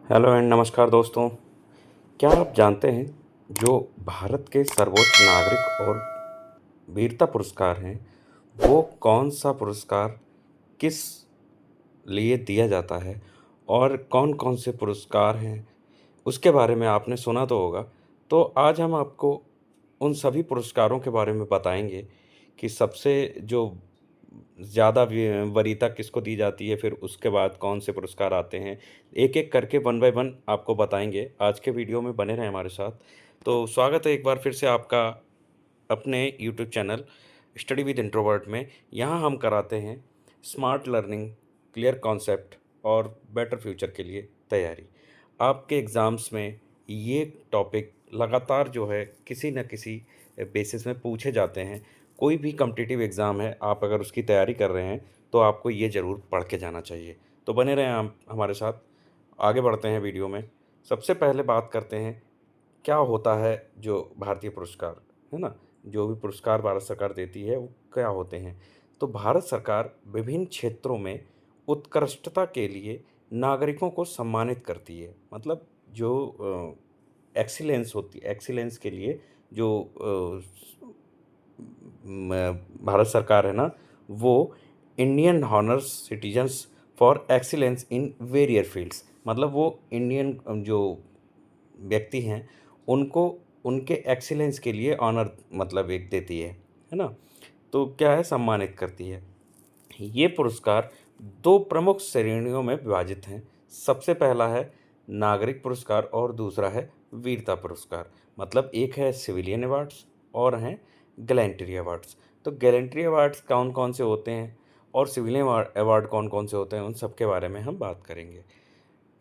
Hello and नमस्कार दोस्तों। क्या आप जानते हैं जो भारत के सर्वोच्च नागरिक और वीरता पुरस्कार हैं, वो कौन सा पुरस्कार किस लिए दिया जाता है और कौन-कौन से पुरस्कार हैं, उसके बारे में आपने सुना तो होगा। तो आज हम आपको उन सभी पुरस्कारों के बारे में बताएँगे कि सबसे जो ज़्यादा वरीयता किसको दी जाती है, फिर उसके बाद कौन से पुरस्कार आते हैं। एक-एक करके वन बाय वन आपको बताएँगे। आज के वीडियो में बने रहें हमारे साथ। तो स्वागत है एक बार फिर से आपका अपने YouTube channel study with introvert में। यहाँ हम कराते हैं स्मार्ट लर्निंग, क्लियर कॉन्सेप्ट और बेटर फ्यूचर के लिए तैयारी। आपके एग्ज़ाम्स में ये टॉपिक लगातार जो है किसी न किसी बेसिस में पूछे जाते हैं। कोई भी कॉम्पिटिटिव एग्ज़ाम है, आप अगर उसकी तैयारी कर रहे हैं, तो आपको ये ज़रूर पढ़ के जाना चाहिए। तो बने रहें आप हमारे साथ। आगे बढ़ते हैं वीडियो में। सबसे पहले बात करते हैं, क्या होता है जो भारतीय पुरस्कार, है ना? जो भी पुरस्कार भारत सरकार देती है, वो क्या होते हैं? तो भारत सरकार विभिन्न क्षेत्रों में उत्कृष्टता के लिए नागरिकों को सम्मानित करती है। मतलब जो एक्सीलेंस के लिए जो भारत सरकार है ना, वो Indian honours citizens for excellence in various fields, मतलब वो इंडियन जो व्यक्ति हैं, उनको उनके एक्सीलेंस के लिए ऑनर मतलब एक देती है ना? तो क्या है, सम्मानित करती है। ये पुरस्कार 2 प्रमुख श्रेणियों में विभाजित हैं। सबसे पहला है नागरिक पुरस्कार और दूसरा है वीरता पुरस्कार। मतलब एक है सिविलियन अवार्ड्स और हैं गैलेंट्री अवार्ड्स। तो गैलेंट्री अवार्ड्स कौन-कौन से होते हैं और सिविलियन अवार्ड कौन-कौन से होते हैं, उन सब के बारे में हम बात करेंगे।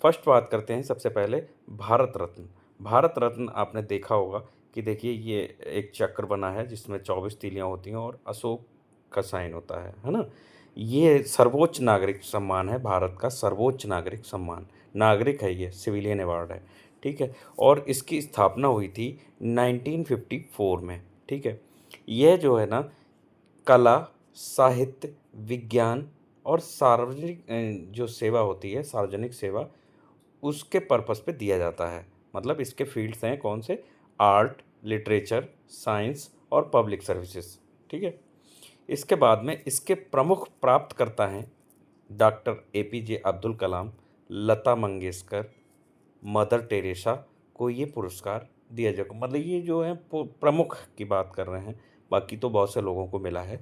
फर्स्ट बात करते हैं सबसे पहले भारत रत्न। भारत रत्न आपने देखा होगा कि देखिए ये एक चक्र बना है जिसमें 24 तीलियाँ होती हैं और अशोक का साइन होता है ना? ये सर्वोच्च नागरिक सम्मान है, भारत का सर्वोच्च नागरिक सम्मान। नागरिक है ये, सिविलियन अवार्ड है, ठीक है? और इसकी स्थापना हुई थी 1954 में, ठीक है? यह जो है ना, कला, साहित्य, विज्ञान और सार्वजनिक जो सेवा होती है, सार्वजनिक सेवा, उसके पर्पस पे दिया जाता है। मतलब इसके फ़ील्ड्स हैं कौन से? आर्ट, लिटरेचर, साइंस और पब्लिक सर्विसेज़, ठीक है? इसके बाद में इसके प्रमुख प्राप्तकर्ता हैं doctor APJ Abdul Kalam, Lata Mangeshkar, mother Teresa को ये पुरस्कार दिया जाएगा। मतलब ये जो है प्रमुख की बात कर रहे हैं, बाकी तो बहुत से लोगों को मिला है।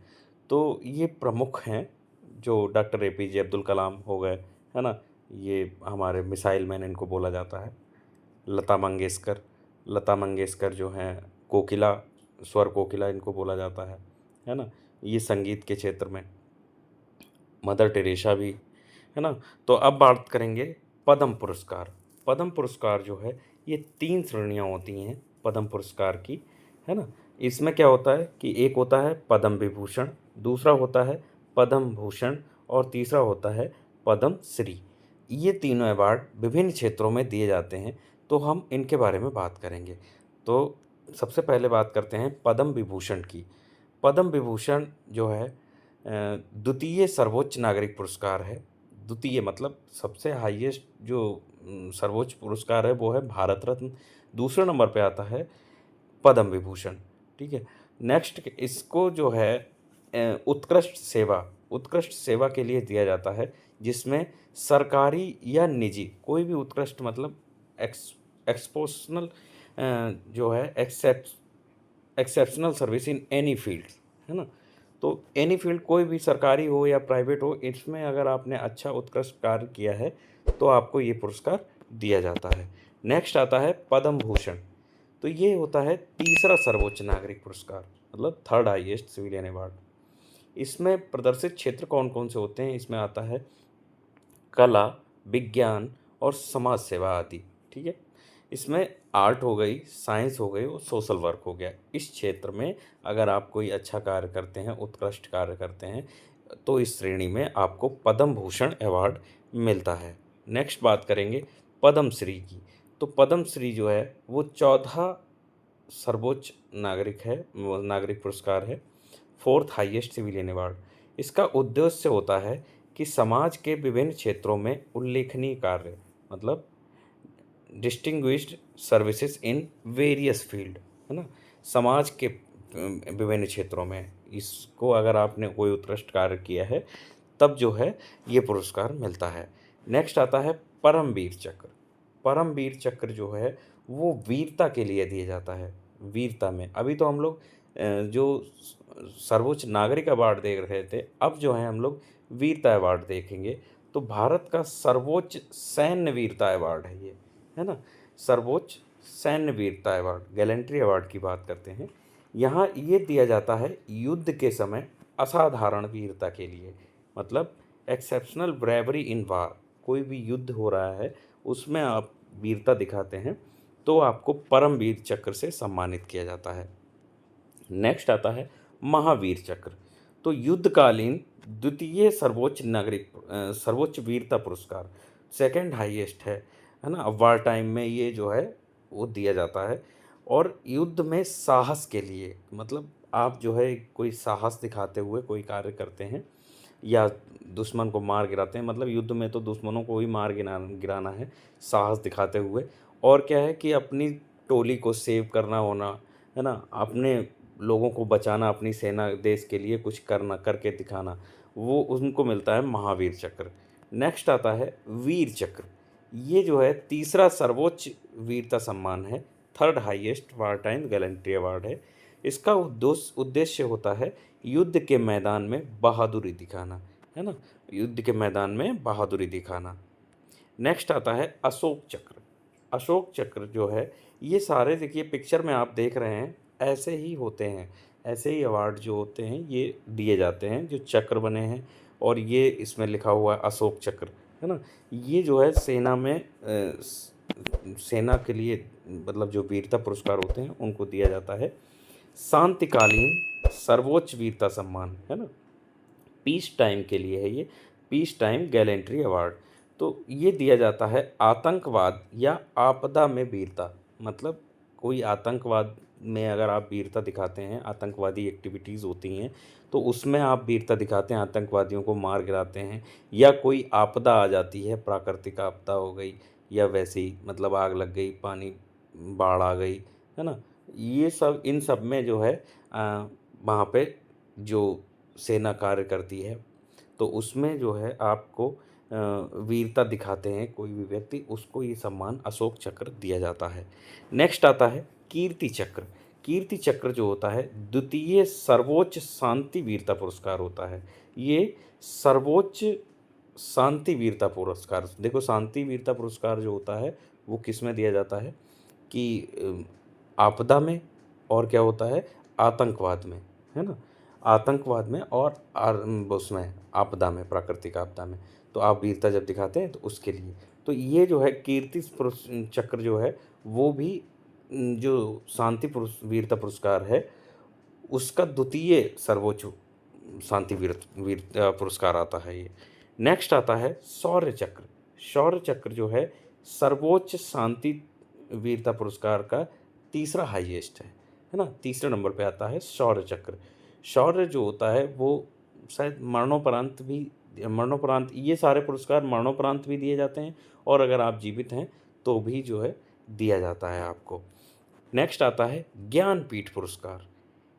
तो ये प्रमुख हैं, जो डॉक्टर एपीजे अब्दुल कलाम हो गए, है ना? ये हमारे मिसाइल मैन इनको बोला जाता है। लता मंगेशकर जो हैं कोकिला, स्वर कोकिला इनको बोला जाता है ना? ये संगीत के क्षेत्र में। मदर टेरेसा भी, है ना? तो अब बात करेंगे पद्म पुरस्कार। पद्म पुरस्कार जो है, ये 3 श्रेणियाँ होती हैं पद्म पुरस्कार की, है ना? इसमें क्या होता है कि एक होता है पद्म विभूषण, दूसरा होता है पद्म भूषण और तीसरा होता है पद्म श्री। ये तीनों अवार्ड विभिन्न क्षेत्रों में दिए जाते हैं, तो हम इनके बारे में बात करेंगे। तो सबसे पहले बात करते हैं पद्म विभूषण की। पद्म विभूषण जो है द्वितीय सर्वोच्च नागरिक पुरस्कार है। द्वितीय मतलब सबसे हाईएस्ट जो सर्वोच्च पुरस्कार है वो है भारत रत्न। दूसरे नंबर पे आता है पद्म विभूषण, ठीक है? नेक्स्ट इसको जो है उत्कृष्ट सेवा के लिए दिया जाता है, जिसमें सरकारी या निजी कोई भी उत्कृष्ट मतलब एक्सपोशनल जो है exceptional service in any field, है ना? तो एनी फील्ड कोई भी सरकारी हो या प्राइवेट हो, इसमें अगर आपने अच्छा उत्कृष्ट कार्य किया है, तो आपको ये पुरस्कार दिया जाता है। नेक्स्ट आता है पद्म भूषण। तो ये होता है तीसरा सर्वोच्च नागरिक पुरस्कार, मतलब थर्ड हाईएस्ट सिविलियन अवार्ड। इसमें प्रदर्शित क्षेत्र कौन-कौन से होते हैं? इसमें आता है कला, विज्ञान और समाज सेवा आदि, ठीक है? इसमें आर्ट हो गई, साइंस हो गई और सोशल वर्क हो गया। इस क्षेत्र में अगर आप कोई अच्छा कार्य करते हैं, उत्कृष्ट कार्य करते हैं, तो इस श्रेणी में आपको पद्म भूषण अवार्ड मिलता है। नेक्स्ट बात करेंगे पद्मश्री की। तो पद्मश्री जो है वो 14 सर्वोच्च नागरिक है, वो नागरिक पुरस्कार है, 4th हाईएस्ट सिविलियन अवार्ड। इसका उद्देश्य होता है कि समाज के विभिन्न क्षेत्रों में उल्लेखनीय कार्य, मतलब distinguished services in various field, है ना, समाज के विभिन्न क्षेत्रों में इसको अगर आपने कोई उत्कृष्ट कार्य किया है तब जो है ये पुरस्कार मिलता है। नेक्स्ट आता है परमवीर चक्र। परमवीर चक्र जो है वो वीरता के लिए दिया जाता है। वीरता में अभी तो हम लोग जो सर्वोच्च नागरिक अवार्ड देख रहे थे, अब जो है हम लोग वीरता अवार्ड देखेंगे। तो भारत का सर्वोच्च सैन्य वीरता अवार्ड है ये, है ना, सर्वोच्च सैन्य वीरता अवार्ड, गैलेंट्री अवार्ड की बात करते हैं। यहाँ ये दिया जाता है युद्ध के समय असाधारण वीरता के लिए, मतलब एक्सेप्शनल ब्रेवरी इन वार। कोई भी युद्ध हो रहा है उसमें आप वीरता दिखाते हैं तो आपको परमवीर चक्र से सम्मानित किया जाता है। नेक्स्ट आता है महावीर चक्र। तो युद्धकालीन द्वितीय सर्वोच्च वीरता पुरस्कार, सेकंड हाईएस्ट है ना, वार टाइम में ये जो है वो दिया जाता है। और युद्ध में साहस के लिए, मतलब आप जो है कोई साहस दिखाते हुए कोई कार्य करते हैं या दुश्मन को मार गिराते हैं, मतलब युद्ध में तो दुश्मनों को ही मार गिराना है साहस दिखाते हुए। और क्या है कि अपनी टोली को सेव करना होना, है ना, अपने लोगों को बचाना, अपनी सेना देश के लिए कुछ करना करके दिखाना, वो उनको मिलता है महावीर चक्र। नेक्स्ट आता है वीर चक्र। ये जो है तीसरा सर्वोच्च वीरता सम्मान है, third highest war time gallantry award है। इसका उद्देश्य होता है युद्ध के मैदान में बहादुरी दिखाना, है ना, युद्ध के मैदान में बहादुरी दिखाना। नेक्स्ट आता है अशोक चक्र। अशोक चक्र जो है ये सारे देखिए पिक्चर में आप देख रहे हैं ऐसे ही होते हैं, ऐसे ही अवार्ड जो होते हैं ये दिए जाते हैं जो चक्र बने हैं। और ये इसमें लिखा हुआ है अशोक चक्र, है ना, ये जो है सेना में सेना के लिए मतलब जो वीरता पुरस्कार होते हैं उनको दिया जाता है। शांतिकालीन सर्वोच्च वीरता सम्मान, है ना, पीस टाइम के लिए है ये, पीस टाइम गैलेंट्री अवार्ड। तो ये दिया जाता है आतंकवाद या आपदा में वीरता, मतलब कोई आतंकवाद में अगर आप वीरता दिखाते हैं, आतंकवादी एक्टिविटीज़ होती हैं तो उसमें आप वीरता दिखाते हैं, आतंकवादियों को मार गिराते हैं, या कोई आपदा आ जाती है, प्राकृतिक आपदा हो गई या वैसे ही मतलब आग लग गई, पानी बाढ़ आ गई, है ना, ये सब इन सब में जो है वहाँ पे जो सेना कार्य करती है तो उसमें जो है आपको वीरता दिखाते हैं कोई भी व्यक्ति, उसको ये सम्मान अशोक चक्र दिया जाता है। नेक्स्ट आता है कीर्ति चक्र। कीर्ति चक्र जो होता है द्वितीय सर्वोच्च शांति वीरता पुरस्कार होता है। ये सर्वोच्च शांति वीरता पुरस्कार, देखो शांति वीरता पुरस्कार जो होता है वो किस में दिया जाता है कि आपदा में, और क्या होता है आतंकवाद में, है ना, आतंकवाद में और उसमें आपदा में, प्राकृतिक आपदा में। तो आप वीरता जब दिखाते हैं तो उसके लिए तो ये जो है कीर्ति चक्र जो है वो भी जो शांति वीरता पुरस्कार है उसका द्वितीय सर्वोच्च शांति वीरता पुरस्कार आता है ये। नेक्स्ट आता है शौर्य चक्र। शौर्य चक्र जो है सर्वोच्च शांति वीरता पुरस्कार का तीसरा हाईएस्ट है ना, तीसरे नंबर पे आता है शौर्य चक्र। शौर्य जो होता है वो शायद मरणोपरांत ये सारे पुरस्कार मरणोपरांत भी दिए जाते हैं, और अगर आप जीवित हैं तो भी जो है दिया जाता है आपको। नेक्स्ट आता है ज्ञानपीठ पुरस्कार।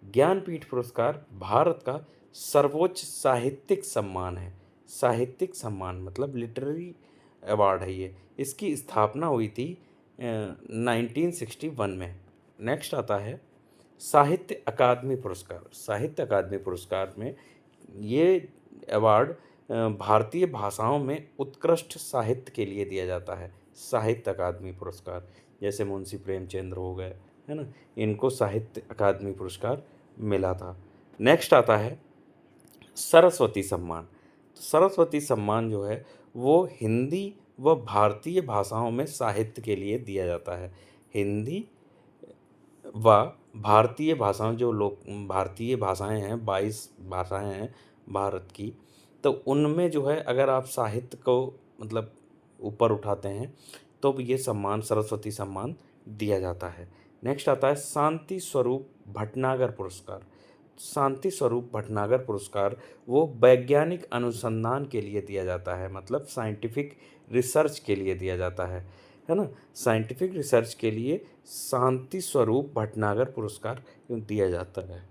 ज्ञानपीठ पुरस्कार भारत का सर्वोच्च साहित्यिक सम्मान है। साहित्यिक सम्मान मतलब लिटरेरी अवार्ड है ये। इसकी स्थापना हुई थी 1961 में। नेक्स्ट आता है साहित्य अकादमी पुरस्कार। साहित्य अकादमी पुरस्कार में ये अवार्ड भारतीय भाषाओं में उत्कृष्ट साहित्य के लिए दिया जाता है। साहित्य अकादमी पुरस्कार जैसे मुंशी प्रेमचंद्र हो गए, है ना, इनको साहित्य अकादमी पुरस्कार मिला था। नेक्स्ट आता है सरस्वती सम्मान। तो सरस्वती सम्मान जो है वो हिंदी व भारतीय भाषाओं में साहित्य के लिए दिया जाता है। हिंदी व भारतीय भाषाओं जो लोग भारतीय भाषाएं हैं, 22 भाषाएं हैं भारत की, तो उनमें जो है अगर आप साहित्य को मतलब ऊपर उठाते हैं तो ये सम्मान सरस्वती सम्मान दिया जाता है। नेक्स्ट आता है शांति स्वरूप भटनागर पुरस्कार। शांति स्वरूप भटनागर पुरस्कार वो वैज्ञानिक अनुसंधान के लिए दिया जाता है, मतलब साइंटिफिक रिसर्च के लिए दिया जाता है है ना। साइंटिफिक रिसर्च के लिए शांति स्वरूप भटनागर पुरस्कार दिया जाता है।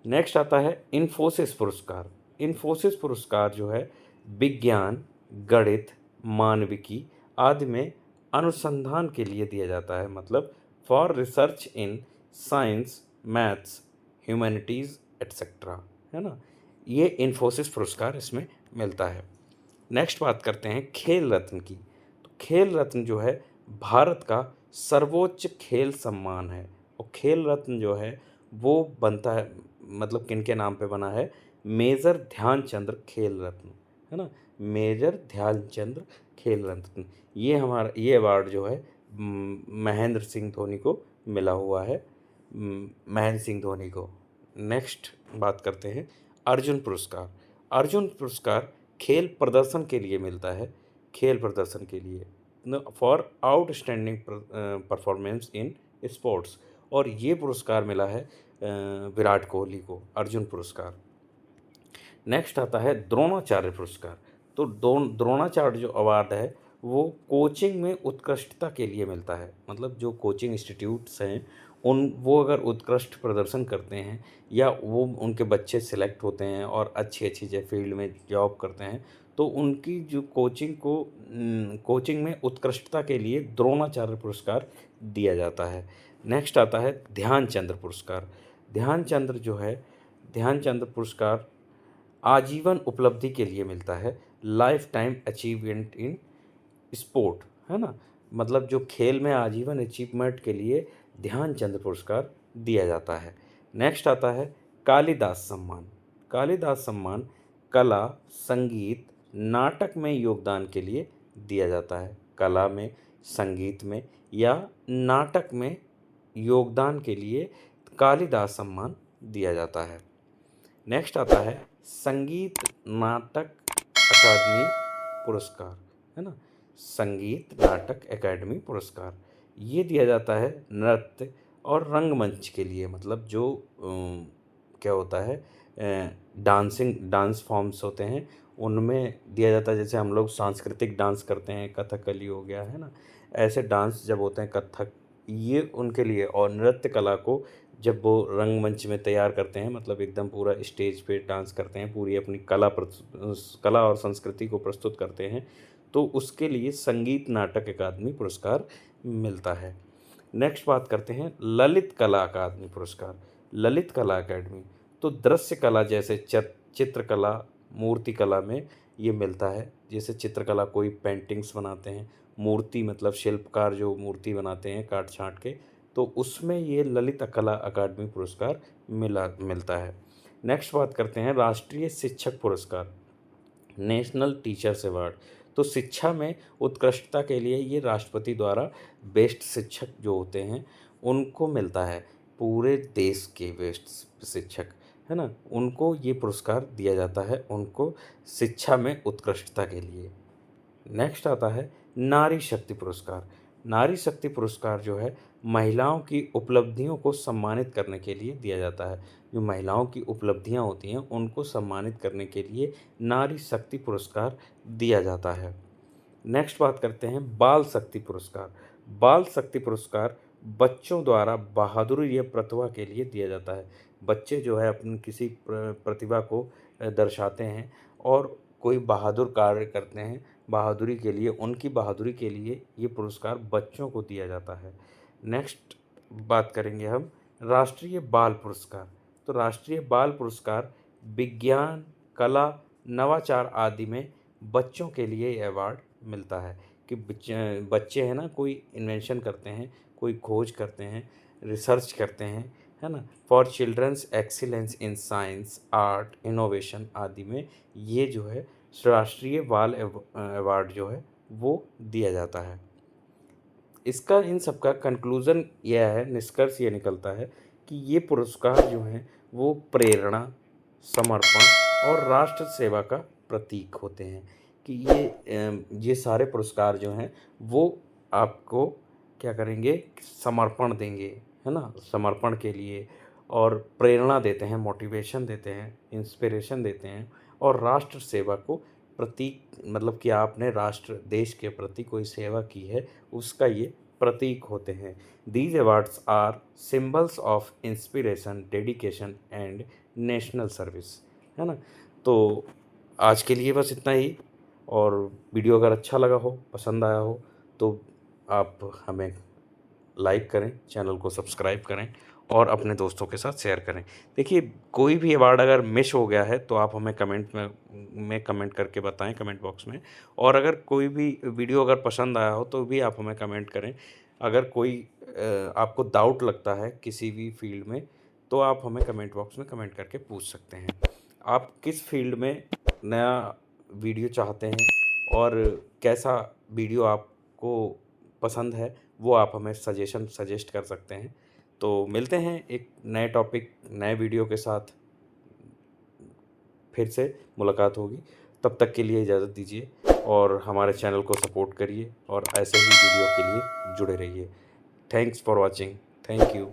नेक्स्ट आता है इन्फोसिस पुरस्कार। इन्फोसिस पुरस्कार जो है विज्ञान, गणित, मानविकी आदि में अनुसंधान के लिए दिया जाता है, मतलब for research in science, maths, humanities etcetera, है ना। ये इन्फोसिस पुरस्कार इसमें मिलता है। नेक्स्ट बात करते हैं खेल रत्न की। तो खेल रत्न जो है भारत का सर्वोच्च खेल सम्मान है, और खेल रत्न जो है वो बनता है, मतलब किन के नाम पे बना है, मेजर ध्यानचंद्र खेल रत्न, है ना। मेजर ध्यानचंद्र खेल रत्न, ये अवार्ड जो है महेंद्र सिंह धोनी को मिला हुआ है, महेंद्र सिंह धोनी को। नेक्स्ट बात करते हैं अर्जुन पुरस्कार। अर्जुन पुरस्कार खेल प्रदर्शन के लिए मिलता है, खेल प्रदर्शन के लिए, for outstanding performance in sports, और ये पुरस्कार मिला है विराट कोहली को, अर्जुन पुरस्कार। नेक्स्ट आता है द्रोणाचार्य पुरस्कार। तो द्रोणाचार्य जो अवार्ड है वो कोचिंग में उत्कृष्टता के लिए मिलता है, मतलब जो कोचिंग इंस्टीट्यूट्स हैं वो अगर उत्कृष्ट प्रदर्शन करते हैं, या वो उनके बच्चे सिलेक्ट होते हैं और अच्छी अच्छी फील्ड में जॉब करते हैं, तो उनकी जो कोचिंग में उत्कृष्टता के लिए द्रोणाचार्य पुरस्कार दिया जाता है। नेक्स्ट आता है ध्यानचंद्र पुरस्कार। ध्यानचंद्र पुरस्कार आजीवन उपलब्धि के लिए मिलता है, life time achievement in sport, है ना। मतलब जो खेल में आजीवन अचीवमेंट के लिए ध्यानचंद्र पुरस्कार दिया जाता है। नेक्स्ट आता है कालिदास सम्मान। कालिदास सम्मान कला, संगीत, नाटक में योगदान के लिए दिया जाता है। कला में, संगीत में या नाटक में योगदान के लिए कालिदास सम्मान दिया जाता है। नेक्स्ट आता है संगीत नाटक अकादमी पुरस्कार, है ना। संगीत नाटक अकादमी पुरस्कार ये दिया जाता है नृत्य और रंगमंच के लिए, मतलब जो क्या होता है, डांस फॉर्म्स होते हैं उनमें दिया जाता है। जैसे हम लोग सांस्कृतिक डांस करते हैं, कथकली हो गया, है ना, ऐसे डांस जब होते हैं, कथक, ये उनके लिए। और नृत्य कला को जब वो रंगमंच में तैयार करते हैं, मतलब एकदम पूरा स्टेज पे डांस करते हैं, पूरी अपनी कला और संस्कृति को प्रस्तुत करते हैं, तो उसके लिए संगीत नाटक अकादमी पुरस्कार मिलता है। नेक्स्ट बात करते हैं ललित कला अकादमी पुरस्कार। ललित कला अकादमी तो दृश्य कला जैसे चित्रकला, मूर्ति कला में ये मिलता है। जैसे चित्रकला कोई पेंटिंग्स बनाते हैं, मूर्ति मतलब शिल्पकार जो मूर्ति बनाते हैं काट छाँट के, तो उसमें ये ललित कला अकादमी पुरस्कार मिलता है। नेक्स्ट बात करते हैं राष्ट्रीय शिक्षक पुरस्कार, नेशनल टीचर्स अवार्ड। तो शिक्षा में उत्कृष्टता के लिए ये राष्ट्रपति द्वारा बेस्ट शिक्षक जो होते हैं उनको मिलता है, पूरे देश के बेस्ट शिक्षक, है ना, उनको ये पुरस्कार दिया जाता है, उनको शिक्षा में उत्कृष्टता के लिए। नेक्स्ट आता है नारी शक्ति पुरस्कार। नारी शक्ति पुरस्कार जो है महिलाओं की उपलब्धियों को सम्मानित करने के लिए दिया जाता है। जो महिलाओं की उपलब्धियां होती हैं उनको सम्मानित करने के लिए नारी शक्ति पुरस्कार दिया जाता है। नेक्स्ट बात करते हैं बाल शक्ति पुरस्कार। बाल शक्ति पुरस्कार बच्चों द्वारा बहादुरी या प्रतिभा के लिए दिया जाता है। बच्चे जो है अपनी किसी प्रतिभा को दर्शाते हैं और कोई बहादुर कार्य करते हैं, बहादुरी के लिए, उनकी बहादुरी के लिए ये पुरस्कार बच्चों को दिया जाता है। नेक्स्ट बात करेंगे हम राष्ट्रीय बाल पुरस्कार। तो राष्ट्रीय बाल पुरस्कार विज्ञान, कला, नवाचार आदि में बच्चों के लिए ये अवार्ड मिलता है कि बच्चे हैं ना, कोई इन्वेंशन करते हैं, कोई खोज करते हैं, रिसर्च करते हैं, है ना, for childrens excellence in science, art, innovation आदि में ये जो है राष्ट्रीय बाल अवार्ड जो है वो दिया जाता है। इसका इन सब का कंक्लूज़न यह है, निष्कर्ष ये निकलता है कि ये पुरस्कार जो हैं वो प्रेरणा, समर्पण और राष्ट्र सेवा का प्रतीक होते हैं। कि ये सारे पुरस्कार जो हैं वो आपको क्या करेंगे, समर्पण देंगे, है ना, समर्पण के लिए, और प्रेरणा देते हैं, मोटिवेशन देते हैं, इंस्पिरेशन देते हैं और राष्ट्र सेवा को प्रतीक, मतलब कि आपने राष्ट्र देश के प्रति कोई सेवा की है, उसका ये प्रतीक होते हैं। These awards are symbols of inspiration, dedication and national service, है ना। तो आज के लिए बस इतना ही। और वीडियो अगर अच्छा लगा हो, पसंद आया हो, तो आप हमें लाइक करें, चैनल को सब्सक्राइब करें और अपने दोस्तों के साथ शेयर करें। देखिए, कोई भी अवार्ड अगर मिस हो गया है तो आप हमें कमेंट करके बताएं, कमेंट बॉक्स में। और अगर कोई भी वीडियो अगर पसंद आया हो तो भी आप हमें कमेंट करें। अगर कोई आपको डाउट लगता है किसी भी फील्ड में, तो आप हमें कमेंट बॉक्स में कमेंट करके पूछ सकते हैं। आप किस फील्ड में नया वीडियो चाहते हैं और कैसा वीडियो आपको पसंद है, वो आप हमें सजेस्ट कर सकते हैं। तो मिलते हैं एक नए टॉपिक, नए वीडियो के साथ, फिर से मुलाकात होगी। तब तक के लिए इजाज़त दीजिए और हमारे चैनल को सपोर्ट करिए और ऐसे ही वीडियो के लिए जुड़े रहिए। Thanks for watching. Thank you.